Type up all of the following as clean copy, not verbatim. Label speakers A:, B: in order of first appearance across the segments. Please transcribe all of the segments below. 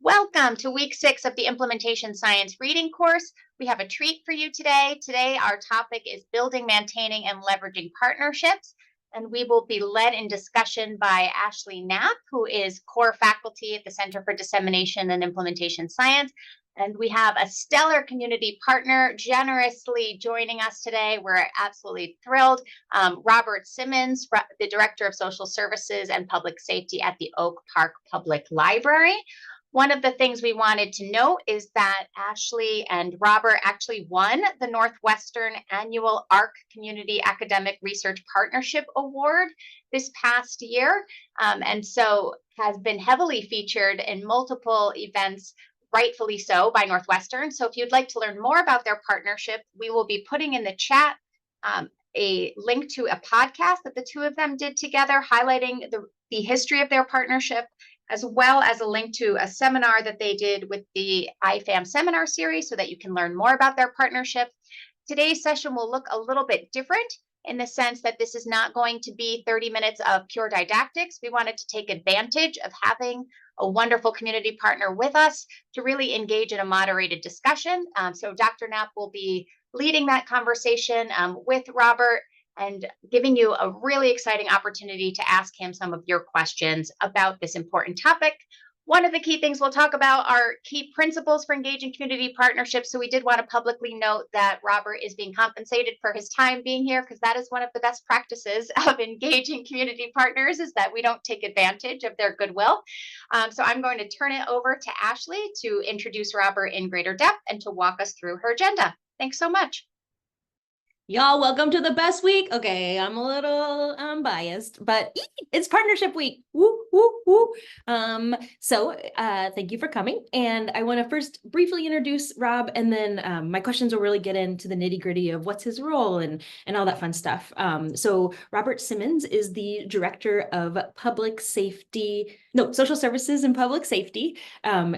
A: Welcome to week 6 of the Implementation Science reading course. We have a treat for you today. Today, our topic is building, maintaining, and leveraging partnerships. And we will be led in discussion by Ashley Knapp, who is core faculty at the Center for Dissemination and Implementation Science. And we have a stellar community partner generously joining us today. We're absolutely thrilled. Robert Simmons, the Director of Social Services and Public Safety at the Oak Park Public Library. One of the things we wanted to note is that Ashley and Robert actually won the Northwestern Annual ARC Community Academic Research Partnership Award this past year, and so has been heavily featured in multiple events, rightfully so, by Northwestern. So if you'd like to learn more about their partnership, we will be putting in the chat a link to a podcast that the two of them did together, highlighting the history of their partnership, as well as a link to a seminar that they did with the IFAM seminar series so that you can learn more about their partnership. Today's session will look a little bit different in the sense that this is not going to be 30 minutes of pure didactics. We wanted to take advantage of having a wonderful community partner with us to really engage in a moderated discussion. So Dr. Knapp will be leading that conversation with Robert and giving you a really exciting opportunity to ask him some of your questions about this important topic. One of the key things we'll talk about are key principles for engaging community partnerships. So we did want to publicly note that Robert is being compensated for his time being here, because that is one of the best practices of engaging community partners, is that we don't take advantage of their goodwill. So I'm going to turn it over to Ashley to introduce Robert in greater depth and to walk us through her agenda. Thanks so much.
B: Y'all, welcome to the best week. Okay, I'm a little biased, but it's partnership week. Woo, woo, woo. Thank you for coming. And I want to first briefly introduce Rob, and then my questions will really get into the nitty-gritty of what's his role and all that fun stuff. So Robert Simmons is the Director of Social Services and Public Safety.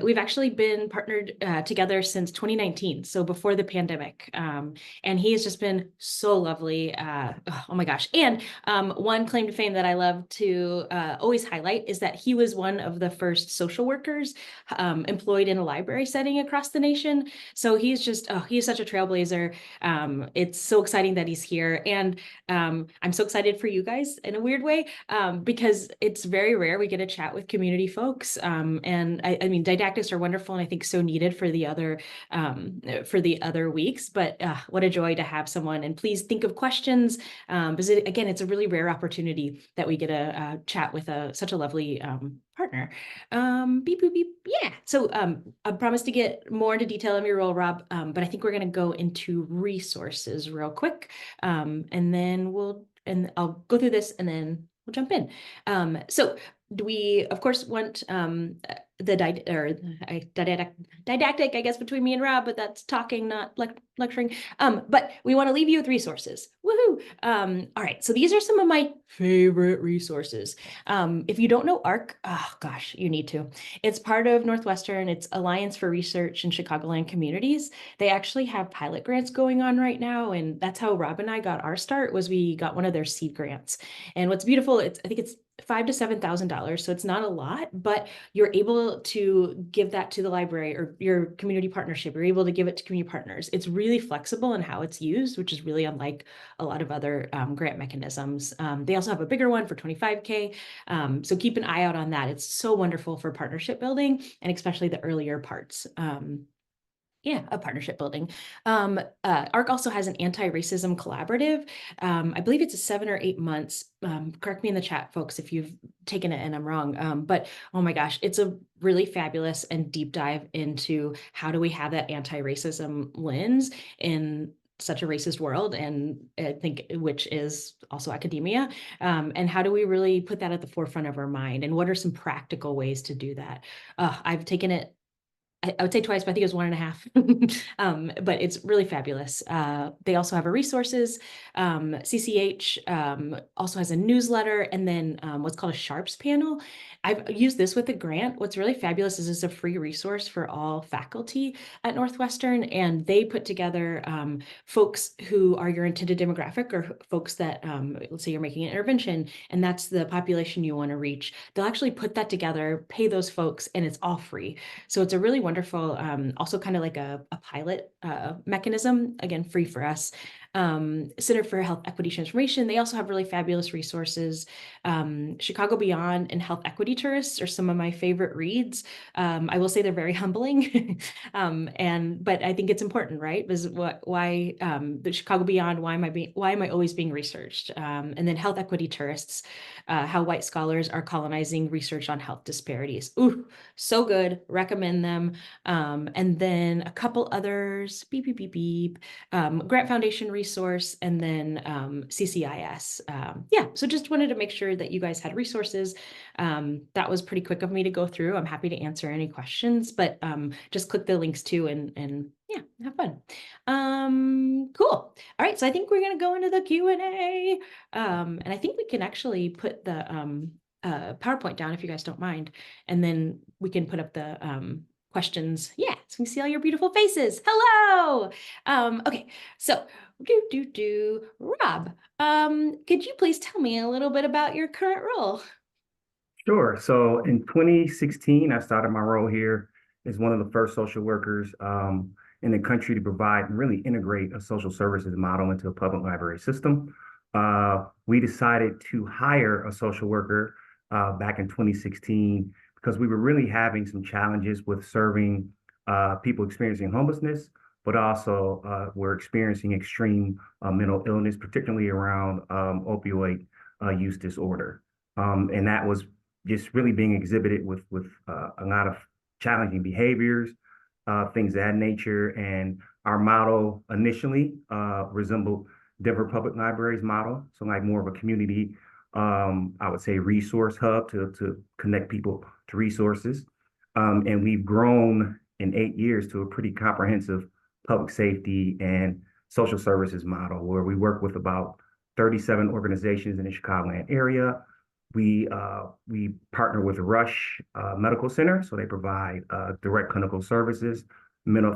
B: We've actually been partnered together since 2019, so before the pandemic. And he has just been so lovely. Oh my gosh. And one claim to fame that I love to always highlight is that he was one of the first social workers employed in a library setting across the nation. So he's such a trailblazer. It's so exciting that he's here. And I'm so excited for you guys in a weird way, because it's very rare we get a chat with community folks. And I mean, didactics are wonderful, and I think so needed for the other weeks, but what a joy to have someone. And please think of questions, because it's a really rare opportunity that we get a chat with such a lovely partner. Beep, boop, beep. Yeah. So I promise to get more into detail of your role, Rob, but I think we're going to go into resources real quick, and then I'll go through this and then we'll jump in. So we, of course, want the didactic, I guess, between me and Rob, but that's talking, not lecturing. But we want to leave you with resources. Woohoo! All right, so these are some of my favorite resources. If you don't know ARC, oh gosh, you need to. It's part of Northwestern. It's Alliance for Research in Chicagoland Communities. They actually have pilot grants going on right now, and that's how Rob and I got our start. Was we got one of their seed grants. And what's beautiful, I think it's $5,000 to $7,000, so it's not a lot, but you're able to give that to the library or your community partnership. You're able to give it to community partners. It's really flexible in how it's used, which is really unlike a lot of other grant mechanisms. They also have a bigger one for $25K, so keep an eye out on that. It's so wonderful for partnership building, and especially the earlier parts. Of partnership building. ARC also has an anti-racism collaborative. I believe it's 7 or 8 months. Correct me in the chat, folks, if you've taken it and I'm wrong. But oh my gosh, it's a really fabulous and deep dive into how do we have that anti-racism lens in such a racist world, and I think which is also academia, and how do we really put that at the forefront of our mind, and what are some practical ways to do that? I've taken it I would say twice, but I think it was 1.5. But it's really fabulous. They also have a resources. CCH also has a newsletter, and then what's called a Sharps panel. I've used this with a grant. What's really fabulous is it's a free resource for all faculty at Northwestern, and they put together folks who are your intended demographic, or folks that, let's say you're making an intervention, and that's the population you want to reach. They'll actually put that together, pay those folks, and it's all free. So it's a really wonderful, also kind of like a pilot mechanism, again, free for us. Center for Health Equity Transformation, they also have really fabulous resources. Chicago Beyond and Health Equity Tourists are some of my favorite reads. I will say they're very humbling, but I think it's important, right? Because why the Chicago Beyond? Why am I always being researched? And then Health Equity Tourists, how white scholars are colonizing research on health disparities. Ooh, so good. Recommend them. And then a couple others. Beep beep beep beep. Grant Foundation resource, and then CCIS. Yeah, so just wanted to make sure that you guys had resources. That was pretty quick of me to go through. I'm happy to answer any questions, but just click the links too, and yeah, have fun. Cool. All right, so I think we're gonna go into the Q&A, and I think we can actually put the PowerPoint down if you guys don't mind, and then we can put up the questions. Yeah, so we can see all your beautiful faces. Hello. Okay, so Rob, could you please tell me a little bit about your current role?
C: Sure. So in 2016, I started my role here as one of the first social workers in the country to provide and really integrate a social services model into a public library system. We decided to hire a social worker back in 2016 because we were really having some challenges with serving people experiencing homelessness, but also we're experiencing extreme mental illness, particularly around opioid use disorder. And that was just really being exhibited with a lot of challenging behaviors, things of that nature. And our model initially resembled Denver Public Library's model, so like more of a community, I would say, resource hub to connect people to resources. And we've grown in 8 years to a pretty comprehensive public safety and social services model where we work with about 37 organizations in the Chicagoland area. We partner with Rush Medical Center, so they provide direct clinical services,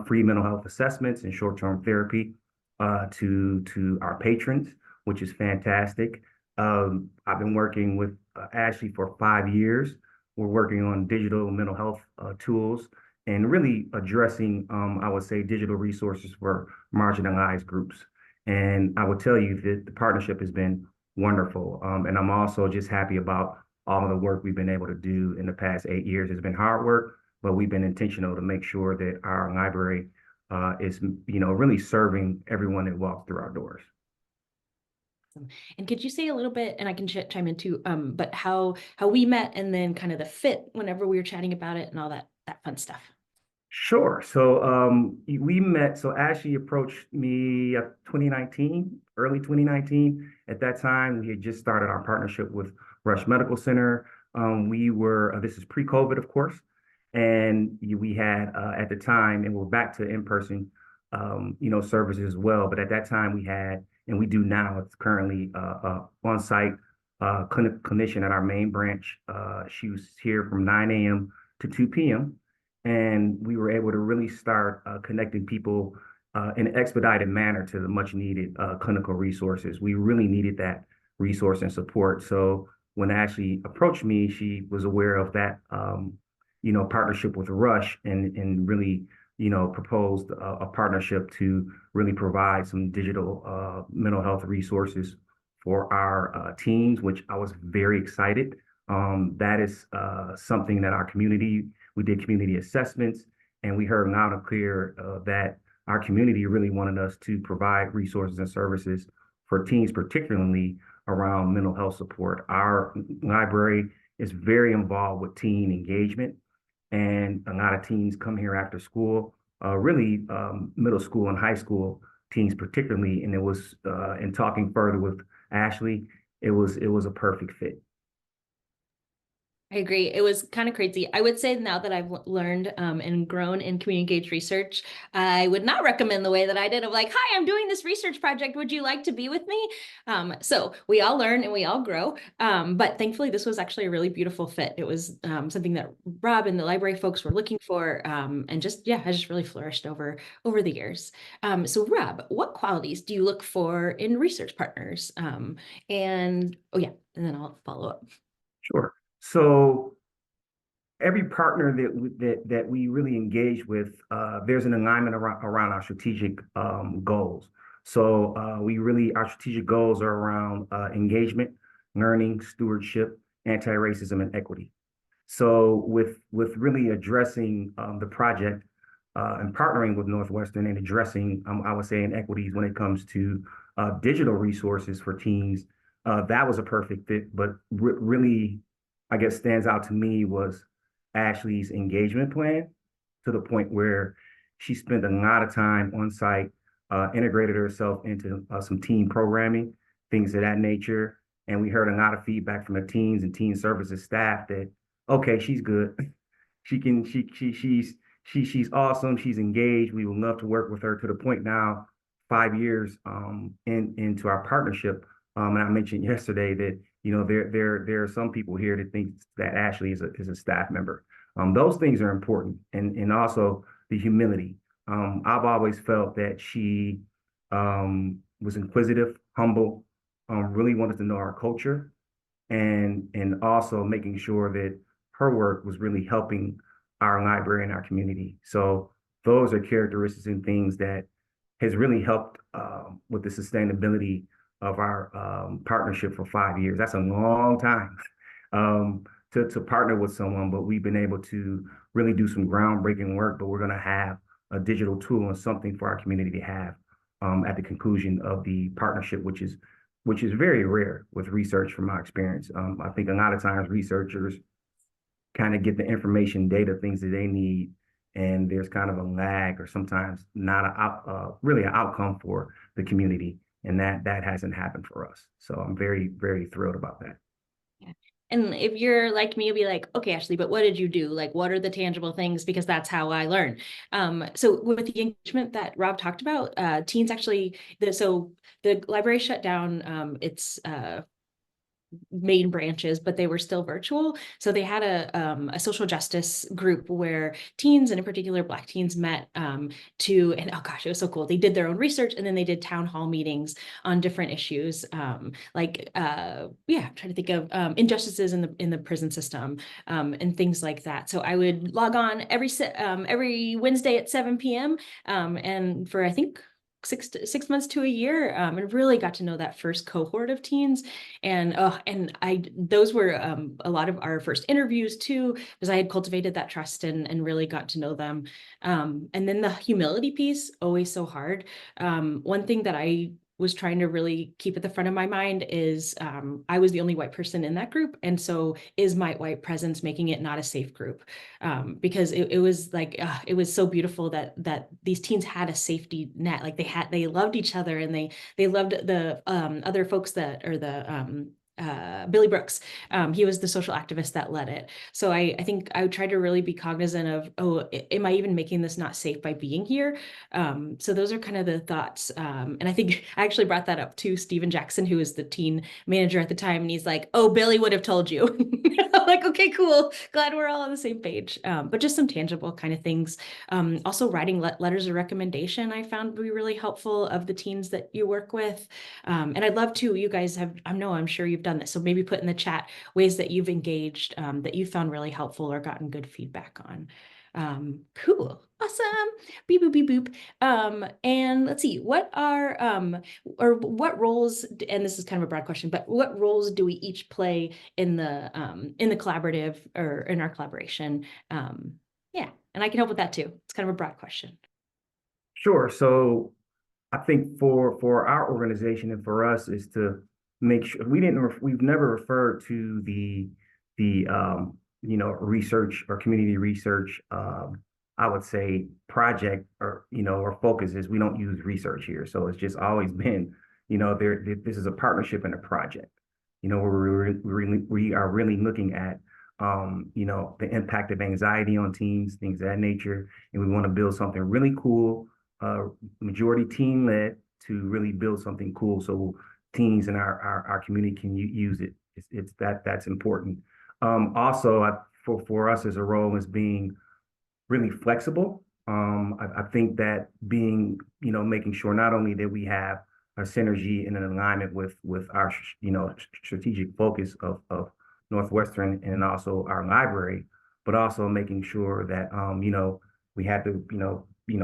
C: free mental health assessments, and short-term therapy to our patrons, which is fantastic. I've been working with Ashley for 5 years. We're working on digital mental health tools and really addressing, I would say, digital resources for marginalized groups. And I will tell you that the partnership has been wonderful. And I'm also just happy about all of the work we've been able to do in the past 8 years. It's been hard work, but we've been intentional to make sure that our library is, really serving everyone that walks through our doors.
B: And could you say a little bit, and I can chime in too, but how we met, and then kind of the fit whenever we were chatting about it and all that fun stuff?
C: Sure. So we met, so Ashley approached me 2019, early 2019. At that time, we had just started our partnership with Rush Medical Center. This is pre-COVID, of course. And we had at the time, and we're back to in-person, services as well. But at that time we had, and we do now, it's currently on-site clinician at our main branch. She was here from 9 a.m. to 2 p.m. And we were able to really start connecting people in an expedited manner to the much needed clinical resources. We really needed that resource and support. So when Ashley approached me, she was aware of that, partnership with Rush, and really, proposed a partnership to really provide some digital mental health resources for our teams, which I was very excited. That is something that our community, we did community assessments, and we heard loud and clear that our community really wanted us to provide resources and services for teens, particularly around mental health support. Our library is very involved with teen engagement, and a lot of teens come here after school, really middle school and high school teens particularly. And it was, in talking further with Ashley, it was a perfect fit.
B: I agree. It was kind of crazy. I would say now that I've learned and grown in community engaged research, I would not recommend the way that I did of like, hi, I'm doing this research project. Would you like to be with me? So we all learn and we all grow. But thankfully, this was actually a really beautiful fit. It was something that Rob and the library folks were looking for, and just, yeah, has just really flourished over the years. So Rob, what qualities do you look for in research partners? And oh yeah, and then I'll follow up.
C: Sure. So every partner that we really engage with, there's an alignment around our strategic goals. So our strategic goals are around engagement, learning, stewardship, anti-racism, and equity. So with really addressing the project and partnering with Northwestern and addressing, I would say, inequities when it comes to digital resources for teens, that was a perfect fit. But really, I guess, stands out to me was Ashley's engagement plan, to the point where she spent a lot of time on site, integrated herself into some team programming, things of that nature. And we heard a lot of feedback from the teens and teen services staff that, okay, she's good. She's awesome. She's engaged. We would love to work with her, to the point now, 5 years into our partnership. And I mentioned yesterday that, there are some people here that think that Ashley is a staff member. Those things are important, and also the humility. I've always felt that she was inquisitive, humble, really wanted to know our culture, and also making sure that her work was really helping our library and our community. So those are characteristics and things that has really helped with the sustainability of our partnership for 5 years. That's a long time to partner with someone, but we've been able to really do some groundbreaking work. But we're going to have a digital tool and something for our community to have at the conclusion of the partnership, which is very rare with research from my experience. I think a lot of times researchers kind of get the information, data, things that they need, and there's kind of a lag, or sometimes not really an outcome for the community, and that hasn't happened for us. So I'm very, very thrilled about that.
B: Yeah. And if you're like me, you'll be like, okay, Ashley, but what did you do? Like, what are the tangible things? Because that's how I learn. So with the engagement that Rob talked about, teens actually, so the library shut down its main branches, but they were still virtual. So they had a social justice group where teens, and in particular Black teens, met and oh gosh, it was so cool. They did their own research, and then they did town hall meetings on different issues, I'm trying to think of injustices in the prison system, and things like that. So I would log on every Wednesday at 7 p.m. And for, I think, 6 months to a year, and really got to know that first cohort of teens. And those were a lot of our first interviews too, because I had cultivated that trust and really got to know them. And then the humility piece, always so hard. One thing that I was trying to really keep at the front of my mind is I was the only white person in that group. And so is my white presence making it not a safe group? Because it was like, it was so beautiful that these teens had a safety net. Like they loved each other, and they loved the other folks Billy Brooks. He was the social activist that led it. So I think I would try to really be cognizant of, am I even making this not safe by being here? So those are kind of the thoughts. And I think I actually brought that up to Stephen Jackson, who was the teen manager at the time. And he's like, oh, Billy would have told you. I'm like, okay, cool. Glad we're all on the same page. But just some tangible kind of things. Also writing letters of recommendation, I found to be really helpful, of the teens that you work with. And I'd love to, you guys have, I'm sure you've done this. So maybe put in the chat ways that you've engaged, that you found really helpful or gotten good feedback on. Cool. Awesome. Beep, boop, beep, boop. And let's see, what roles, and this is kind of a broad question, but what roles do we each play in the collaborative, or in our collaboration? Yeah, and I can help with that too. It's kind of a broad question.
C: Sure. So I think for our organization and for us is to make sure we've never referred to the research or community research, I would say, project, or or focus is, we don't use research here. So it's just always been, this is a partnership and a project, where we are really looking at you know, the impact of anxiety on teens, things of that nature. And we want to build something really cool, majority teen led, to really build something cool so teens in our community can use it. It's that's important. Also, for us as a role is being really flexible. I think that being, you know, making sure not only that we have a synergy and an alignment with our, you know, strategic focus of Northwestern and also our library, but also making sure that, you know, we had to,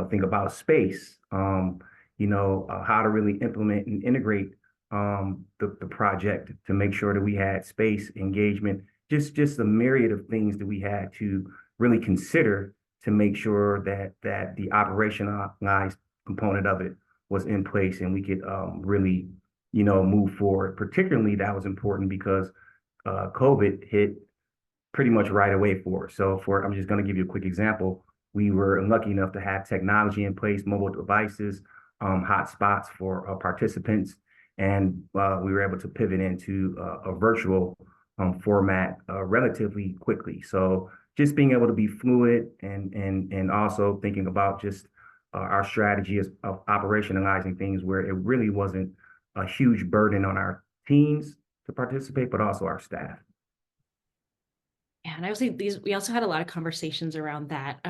C: think about space, how to really implement and integrate the project to make sure that we had space, engagement, just a myriad of things that we had to really consider to make sure that the operationalized component of it was in place and we could really, move forward. Particularly, that was important because COVID hit pretty much right away for us. So I'm just going to give you a quick example. We were lucky enough to have technology in place, mobile devices, hotspots for participants, and we were able to pivot into a virtual format relatively quickly. So just being able to be fluid and also thinking about just our strategy of operationalizing things where it really wasn't a huge burden on our teams to participate, but also our staff.
B: Yeah, and I would say we also had a lot of conversations around that.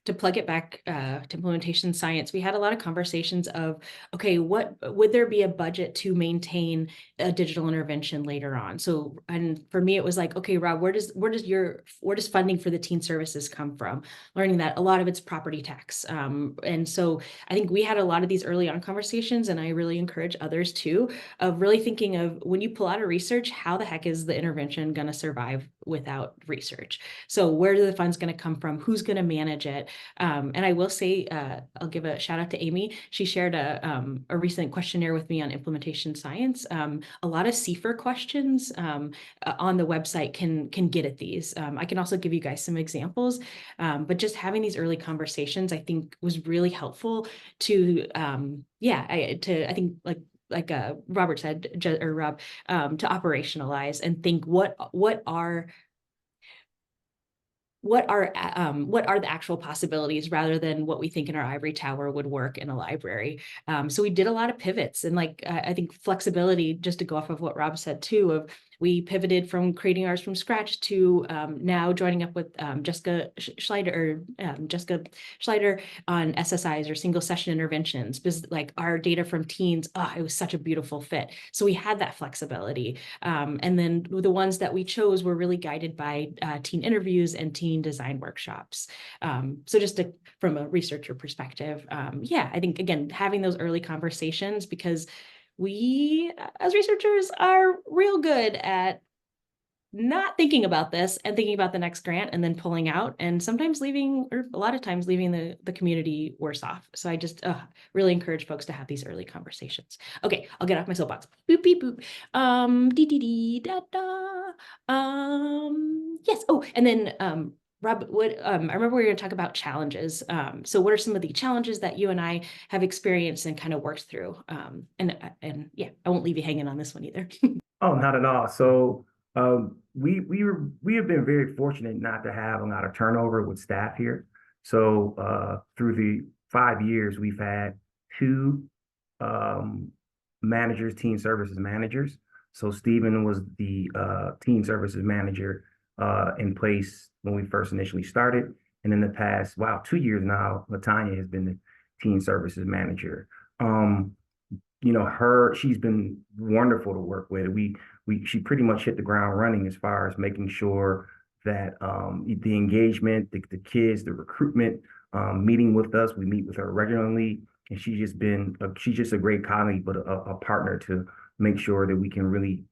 B: To plug it back to implementation science, we had a lot of conversations of, okay, what would there be a budget to maintain a digital intervention later on? So, and for me, it was like, okay, Rob, where does funding for the teen services come from? Learning that a lot of it's property tax. And so I think we had a lot of these early on conversations, and I really encourage others too, of really thinking of when you pull out a research, how the heck is the intervention going to survive without research? So where are the funds going to come from? Who's going to manage it? And I will say, I'll give a shout out to Amy. She shared a recent questionnaire with me on implementation science. A lot of CFR questions on the website can get at these. I can also give you guys some examples, but just having these early conversations, I think, was really helpful to, I think, like Robert said, or Rob, to operationalize and think what are the actual possibilities rather than what we think in our ivory tower would work in a library. So we did a lot of pivots, and I think flexibility, just to go off of what Rob said too, of we pivoted from creating ours from scratch to now joining up with Jessica Schleider on SSIs, or single session interventions, because like our data from teens, it was such a beautiful fit. So we had that flexibility. And then the ones that we chose were really guided by teen interviews and teen design workshops. So just from a researcher perspective, I think, again, having those early conversations, because we as researchers are real good at not thinking about this and thinking about the next grant and then pulling out, and sometimes leaving, or a lot of times leaving the community worse off. So I just really encourage folks to have these early conversations. Okay, I'll get off my soapbox. Boop, beep, boop. Yes. Oh, and then Rob, I remember we were going to talk about challenges. So what are some of the challenges that you and I have experienced and kind of worked through? And I won't leave you hanging on this one either.
C: Oh, not at all. So we have been very fortunate not to have a lot of turnover with staff here. So through the 5 years, we've had 2 managers, teen services managers. So Stephen was the teen services manager in place when we first initially started. And in the past, 2 years now, Latanya has been the teen services manager. She's been wonderful to work with. She pretty much hit the ground running as far as making sure that the engagement, the kids, the recruitment, meeting with us. We meet with her regularly, and she's just a great colleague, but a partner to make sure that we can really,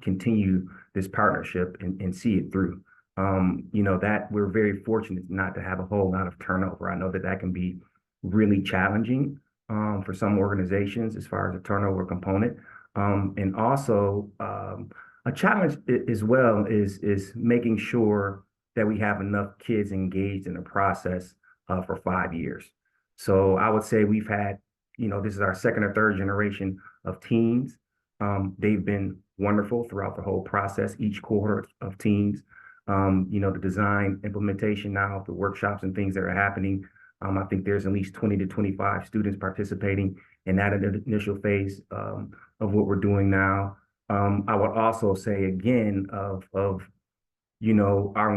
C: continue this partnership and see it through. That we're very fortunate not to have a whole lot of turnover. I know that can be really challenging for some organizations as far as the turnover component. And also a challenge as well is making sure that we have enough kids engaged in the process for 5 years. So I would say we've had, this is our second or third generation of teens. They've been wonderful throughout the whole process, each cohort of teams. The design, implementation now, the workshops and things that are happening. I think there's at least 20 to 25 students participating in that initial phase of what we're doing now. I would also say again our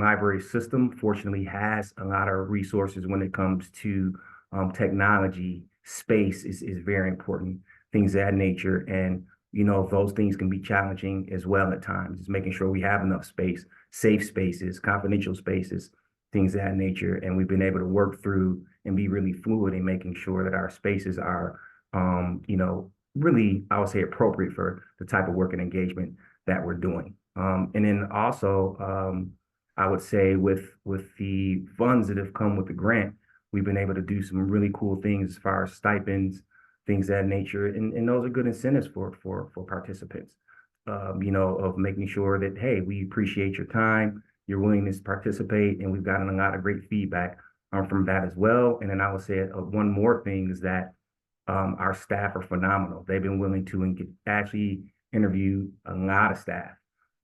C: library system fortunately has a lot of resources when it comes to technology. Space is very important, things of that nature. And, those things can be challenging as well at times. It's making sure we have enough space, safe spaces, confidential spaces, things of that nature. And we've been able to work through and be really fluid in making sure that our spaces are, really, I would say, appropriate for the type of work and engagement that we're doing. And then also, I would say with the funds that have come with the grant, we've been able to do some really cool things as far as stipends, things of that nature, and those are good incentives for participants. Of making sure that, hey, we appreciate your time, your willingness to participate, and we've gotten a lot of great feedback from that as well. And then I would say one more thing is that our staff are phenomenal. They've been willing to actually interview a lot of staff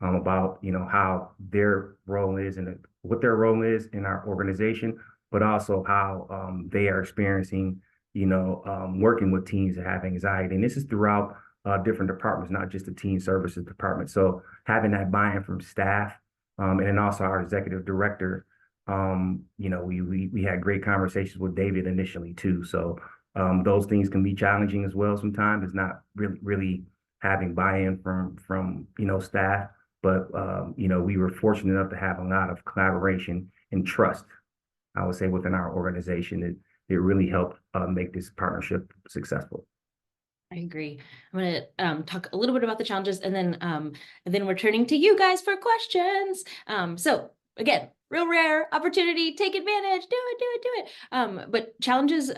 C: about how their role is and what their role is in our organization, but also how they are experiencing working with teens that have anxiety. And this is throughout different departments, not just the teen services department. So having that buy-in from staff and then also our executive director, we had great conversations with David initially too. So those things can be challenging as well sometimes. It's not really having buy-in from staff. But, we were fortunate enough to have a lot of collaboration and trust, I would say, within our organization. It really helped make this partnership successful.
B: I agree. I'm going to talk a little bit about the challenges, and then we're turning to you guys for questions. So again, real rare opportunity, take advantage, do it. But challenges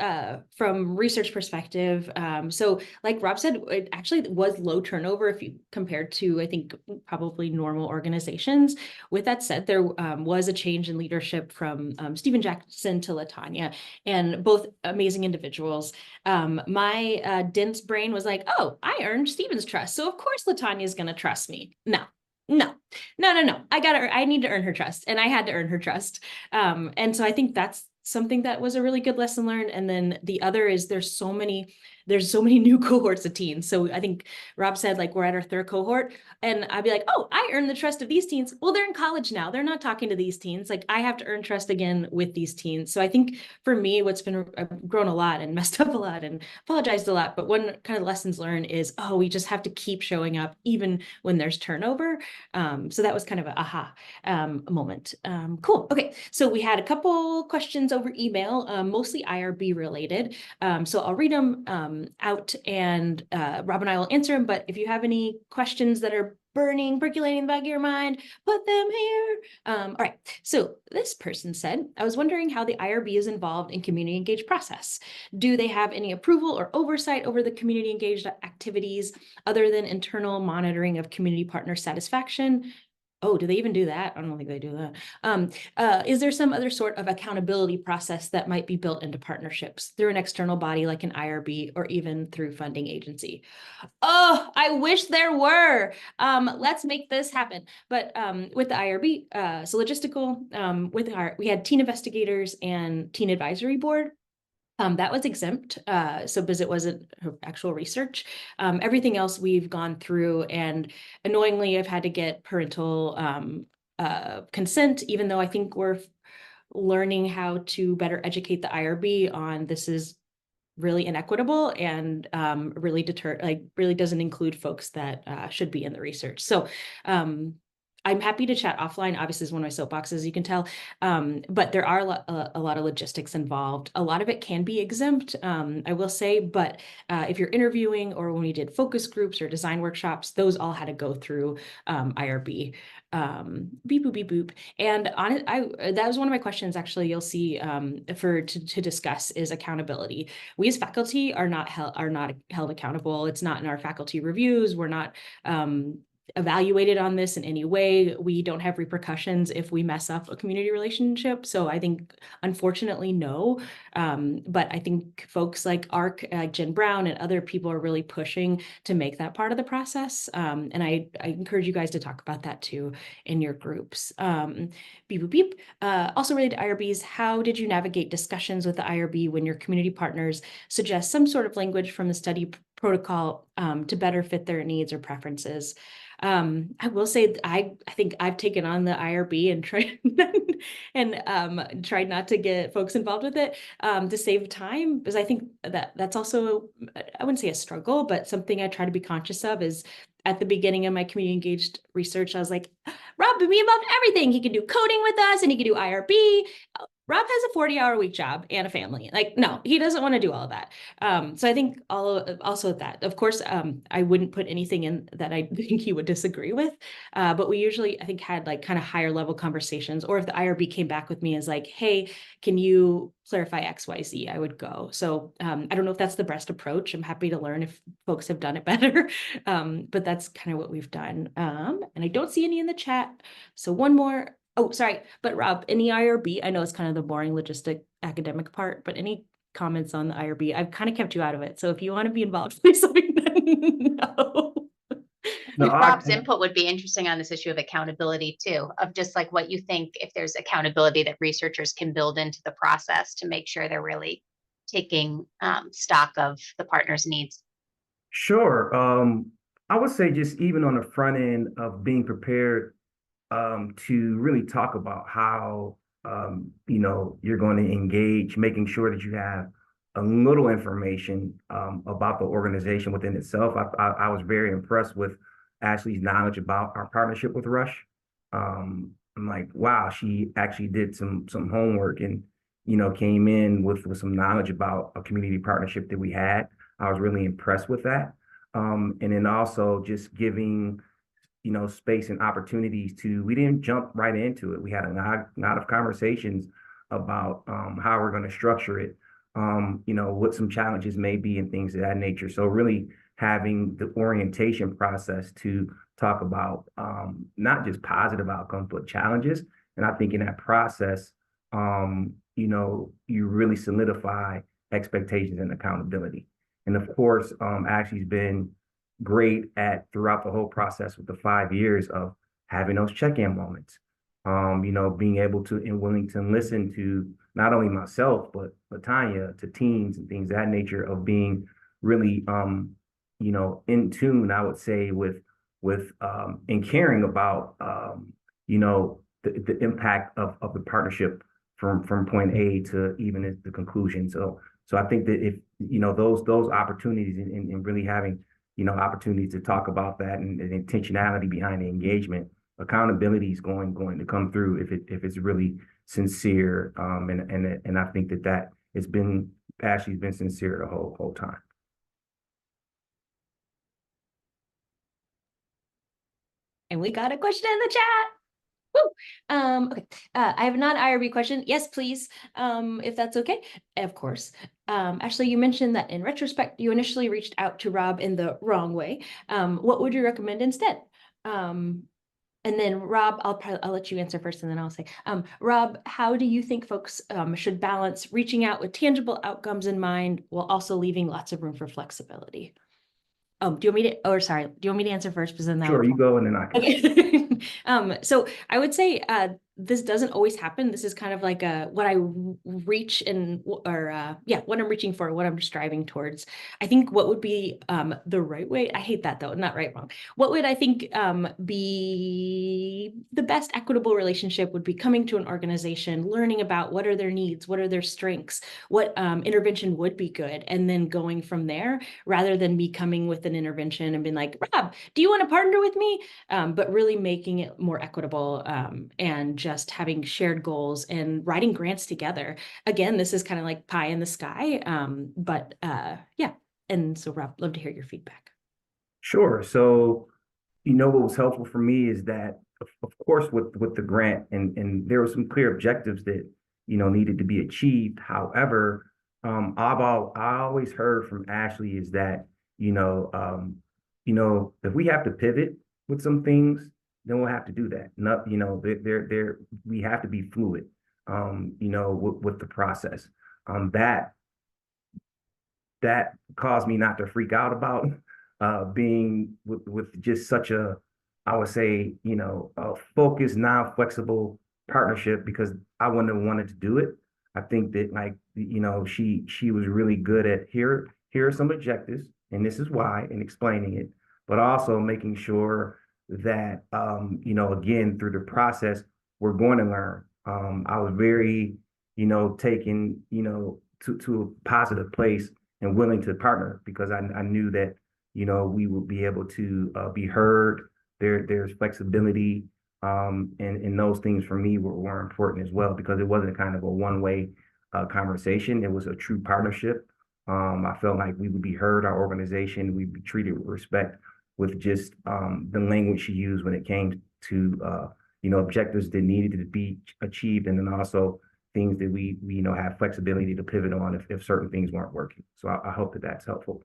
B: from research perspective. So like Rob said, it actually was low turnover if you compared to, I think, probably normal organizations. With that said, there was a change in leadership from Stephen Jackson to LaTanya, and both amazing individuals. My dense brain was like, oh, I earned Stephen's trust, so of course LaTanya is going to trust me. No. I need to earn her trust, and I had to earn her trust. And so I think that's something that was a really good lesson learned. And then the other is there's so many new cohorts of teens. So I think Rob said, like, we're at our third cohort, and I'd be like, oh, I earned the trust of these teens. Well, they're in college now. They're not talking to these teens. Like, I have to earn trust again with these teens. So I think for me, I've grown a lot and messed up a lot and apologized a lot. But one kind of lessons learned is, we just have to keep showing up even when there's turnover. So that was kind of an aha moment. Cool. Okay. So we had a couple questions over email, mostly IRB related. So I'll read them out, and Rob and I will answer them. But if you have any questions that are percolating in the back of your mind, put them here. All right. So this person said, I was wondering how the IRB is involved in community engaged process. Do they have any approval or oversight over the community engaged activities other than internal monitoring of community partner satisfaction? Oh, do they even do that? I don't think they do that. Is there some other sort of accountability process that might be built into partnerships through an external body like an IRB or even through funding agency? Oh, I wish there were. Let's make this happen. But with the IRB, so logistical, we had teen investigators and teen advisory board. That was exempt, so because it wasn't actual research. Everything else we've gone through, and annoyingly, I've had to get parental consent, even though I think we're learning how to better educate the IRB on this is really inequitable and really doesn't include folks that should be in the research. So I'm happy to chat offline. Obviously, is one of my soapboxes, you can tell, but there are a lot of logistics involved. A lot of it can be exempt, I will say, but if you're interviewing or when we did focus groups or design workshops, those all had to go through IRB. Beep boop beep boop. And on it, that was one of my questions. Actually, you'll see to discuss is accountability. We as faculty are not held accountable. It's not in our faculty reviews. We're not evaluated on this in any way. We don't have repercussions if we mess up a community relationship. So I think, unfortunately, no. But I think folks like ARC, Jen Brown, and other people are really pushing to make that part of the process. And I encourage you guys to talk about that too in your groups. Beep, boop, beep. Also related to IRBs, how did you navigate discussions with the IRB when your community partners suggest some sort of language from the study protocol to better fit their needs or preferences? I will say I think I've taken on the IRB and tried and tried not to get folks involved with it to save time, because I think that's also, I wouldn't say a struggle, but something I try to be conscious of is at the beginning of my community engaged research, I was like, Rob, be involved in everything. He can do coding with us and he can do IRB. Rob has a 40-hour-a-week job and a family. Like, no, he doesn't want to do all of that. So I think also that, of course, I wouldn't put anything in that I think he would disagree with. But we usually, I think, had like kind of higher level conversations. Or if the IRB came back with me as like, hey, can you clarify X, Y, Z, I would go. So I don't know if that's the best approach. I'm happy to learn if folks have done it better. But that's kind of what we've done. And I don't see any in the chat. So one more. Oh, sorry. But Rob, any IRB? I know it's kind of the boring logistic academic part, but any comments on the IRB? I've kind of kept you out of it. So if you want to be involved, please let me know.
C: No,
A: Rob's input would be interesting on this issue of accountability too, of just like what you think, if there's accountability that researchers can build into the process to make sure they're really taking stock of the partner's needs.
C: Sure. I would say just even on the front end of being prepared to really talk about how you're going to engage, making sure that you have a little information about the organization within itself. I was very impressed with Ashley's knowledge about our partnership with Rush. I'm like, wow, she actually did some homework and came in with some knowledge about a community partnership that we had. I was really impressed with that. And then also just giving space and opportunities we didn't jump right into it. We had a lot of conversations about how we're going to structure it, what some challenges may be and things of that nature. So really having the orientation process to talk about not just positive outcomes, but challenges. And I think in that process, you really solidify expectations and accountability. And of course, Ashley's been great at throughout the whole process with the 5 years of having those check-in moments, being able to and willing to listen to not only myself, but Latanya, to teams and things of that nature, of being really, in tune, I would say, with and caring about, the impact of the partnership from point A to even at the conclusion. So I think that if, those opportunities and really having opportunities to talk about that and intentionality behind the engagement, accountability is going to come through if it's really sincere. And I think that it's been, Ashley's been sincere the whole time.
B: And we got a question in the chat. Woo! Okay. I have a non-IRB question. Yes, please. If that's okay. Of course. Ashley, you mentioned that in retrospect, you initially reached out to Rob in the wrong way. What would you recommend instead? And then Rob, I'll let you answer first, and then I'll say, Rob, how do you think folks should balance reaching out with tangible outcomes in mind while also leaving lots of room for flexibility? Do you want me to, do you want me to answer first? Because then
C: Sure, you go and then I can.
B: Okay. So I would say this doesn't always happen. This is kind of like what I reach what I'm reaching for, what I'm striving towards. I think what would be the right way, I hate that though, not right, wrong. What would I think be the best equitable relationship would be coming to an organization, learning about what are their needs, what are their strengths, what intervention would be good, and then going from there, rather than me coming with an intervention and being like, Rob, do you want to partner with me? But really making it more equitable and just having shared goals and writing grants together. Again, this is kind of like pie in the sky, but yeah. And so Rob, love to hear your feedback.
C: Sure. So, what was helpful for me is that, of course, with the grant, and there were some clear objectives that, needed to be achieved. However, I always heard from Ashley is that, if we have to pivot, with some things, then we'll have to do that. Not, you know, we have to be fluid, you know, with the process. That caused me not to freak out about being with just such a, I would say, you know, a focused, non-flexible partnership, because I wouldn't have wanted to do it. I think that, like, you know, she was really good at here are some objectives, and this is why, and explaining it, but also making sure that, you know, again, through the process, we're going to learn. I was very, you know, taken, you know, to a positive place and willing to partner, because I knew that, you know, we would be able to be heard. There's flexibility, and those things for me were important as well, because it wasn't kind of a one-way conversation. It was a true partnership. I felt like we would be heard, our organization, we'd be treated with respect, with just the language she used when it came to you know, objectives that needed to be achieved, and then also things that we you know, have flexibility to pivot on if certain things weren't working. So I hope that that's helpful.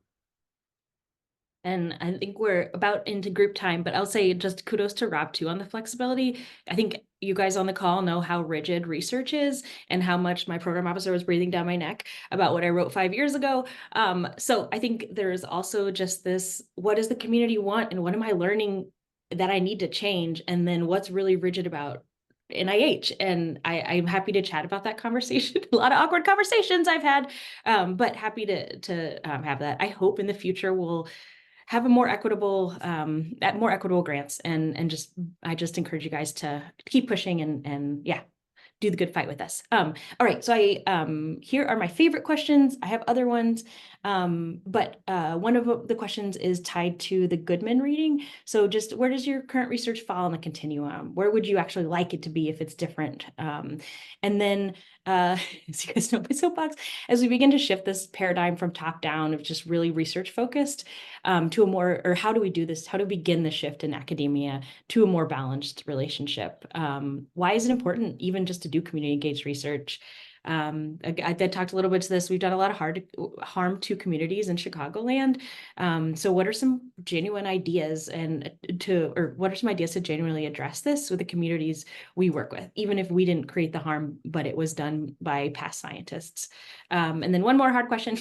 B: And I think we're about into group time, but I'll say just kudos to Rob too on the flexibility. I think you guys on the call know how rigid research is and how much my program officer was breathing down my neck about what I wrote 5 years ago. So I think there's also just this, what does the community want, and what am I learning that I need to change? And then what's really rigid about NIH? And I'm happy to chat about that conversation. A lot of awkward conversations I've had, but happy to have that. I hope in the future we'll have a more equitable grants, and I just encourage you guys to keep pushing and yeah, do the good fight with us. All right, so here are my favorite questions. I have other ones, but one of the questions is tied to the Goodman reading. So just, where does your current research fall on the continuum? Where would you actually like it to be if it's different? And then, as you guys know, my soapbox, as we begin to shift this paradigm from top down of just really research focused to a more, or how do we do this? How do we begin the shift in academia to a more balanced relationship? Why is it important even just to do community engaged research? I talked a little bit to this. We've done a lot of harm to communities in Chicagoland. So what are some genuine ideas what are some ideas to genuinely address this with the communities we work with, even if we didn't create the harm, but it was done by past scientists? And then one more hard question.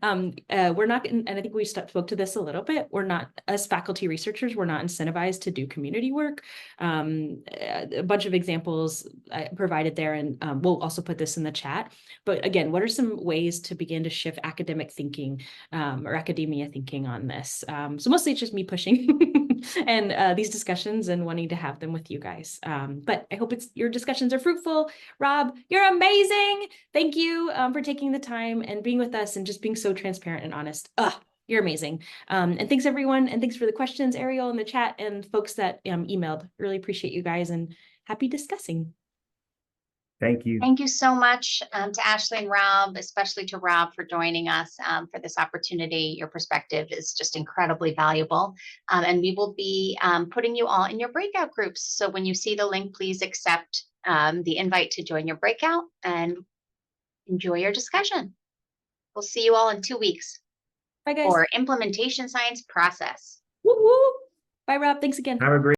B: We're not, and I think we spoke to this a little bit, we're not, as faculty researchers, we're not incentivized to do community work. A bunch of examples I provided there, and we'll also put this in the chat. But again, what are some ways to begin to shift academic thinking or academia thinking on this? So mostly it's just me pushing and these discussions and wanting to have them with you guys. But I hope your discussions are fruitful. Rob, you're amazing. Thank you for taking the time and being with us and just being so transparent and honest. You're amazing. And thanks everyone. And thanks for the questions, Ariel, in the chat, and folks that emailed. Really appreciate you guys and happy discussing.
C: Thank you.
A: Thank you so much to Ashley and Rob, especially to Rob for joining us for this opportunity. Your perspective is just incredibly valuable. And we will be putting you all in your breakout groups. So when you see the link, please accept the invite to join your breakout and enjoy your discussion. We'll see you all in 2 weeks.
B: Bye, guys.
A: For implementation science process.
B: Woo-woo. Bye, Rob. Thanks again.
C: Have a great